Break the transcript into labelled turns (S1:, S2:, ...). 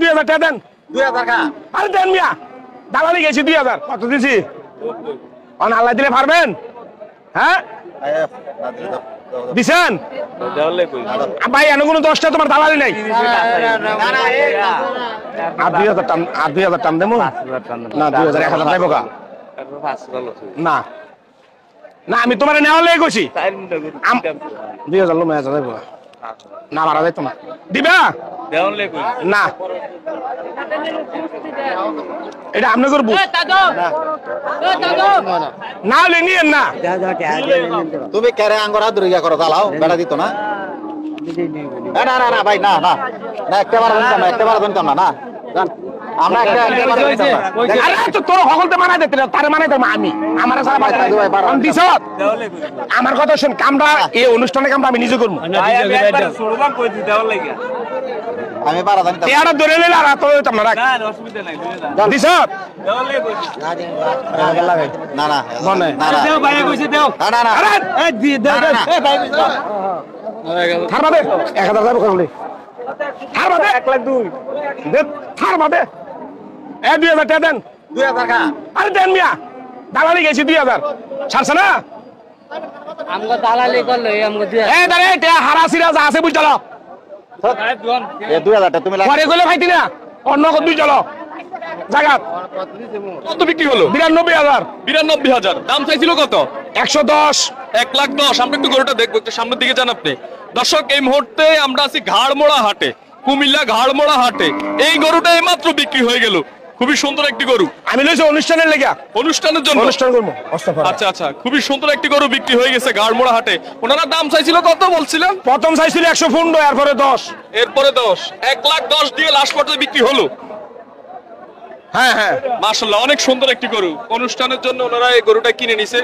S1: 2000 টাকা দেন।
S2: 2000 টাকা
S1: আরে দেন মিয়া, দালালি গেছি 2000। কত দিছি? আল্লাহ দিলে পারবেন? হ্যাঁ দিছেন ভাই? এনে কোনো 10টা তোমার দালালি নাই। আর 2000 টান দেবো না? 2000 1000 দেবো কা? না না, আমি তোমার নেওয়ার লেগে গেছি। 2000 লো মেয়াজ দেবো না, মারা যাইতো না। দিবা না, এটা আপনি করবো না হলে নিয়েন না।
S2: তুমি কেরে আঙ্গরা দরিয়া করো চালাও বেড়া দিত না। না না না ভাই, না না না, একটাবার জানতাম না, একটাবার জানতাম না। না জান আমরা একটাবার জানতাম না।
S1: আরে তো তোর হকলতে মানাই দিতে না, তারে মানাই দেব আমি। আমার সারা বাড়ি আমি দিছ। আমার কথা শুন, কামটা এই অনুষ্ঠানে কামটা আমি নিজে করব।
S2: আমি পারা জানি
S1: এরা ধরে নিলে আর তো তোমরা রাখ দিছ
S2: না না
S1: মনে
S2: না না
S3: দেও ভাই কইছে দেও।
S2: না না না
S1: আরে
S3: এই দি দেও দেও। এই ভাই
S1: থার বাদে 1000 যাবো করলে থার বাদে 1,02,000 দে, থার বাদে 2000 টাকা দেন।
S2: 2000 টাকা
S1: আরে দেন মিয়া, দালালি গেছি 2000 ছাড়ছে না।
S3: আমগো দালালি করলো এই আমগো দিয়া।
S1: এই দাঁড়ে এটা হারাসিরা যা আছে বুঝ চলো
S2: এ 2000 টাকা তুমি
S1: পরে গেলে ভাইতি না, অন্য দুই চলো জায়গা।
S4: কত বিক্রি হলো?
S1: 92,000
S4: 92,000। দাম চাইছিল কত?
S1: 110।
S4: 1,10,000। আমরা একটু গরুটা দেখবো, একটু সামনের দিকে যান আপনি। দর্শক, এই মুহূর্তে আমরা আছি ঘাড়মোড়া হাটে, কুমিল্লা ঘাড়মোড়া হাটে। এই গরুটা এইমাত্র বিক্রি হয়ে গেল। খুবই সুন্দর একটি গরু,
S1: আমি লইছি অনুষ্ঠানের লেগা,
S4: অনুষ্ঠানের জন্য।
S1: অনুষ্ঠান করবো।
S4: আচ্ছা আচ্ছা, খুবই সুন্দর একটি গরু বিক্রি হয়ে গেছে ঘাড়মোড়া হাটে। ওনারা দাম চাইছিল কত বলছিলেন?
S1: প্রথম চাইছিল 100 ফুন্ড, এরপরে 10।
S4: এরপরে 10, 1,10,000 দিয়ে লাস্ট পর্যন্ত বিক্রি হলো।
S1: হ্যাঁ হ্যাঁ,
S4: মাশাআল্লাহ, অনেক সুন্দর একটি গরু। অনুষ্ঠানের জন্য ওনারা এই গরুটা কিনে নিছে।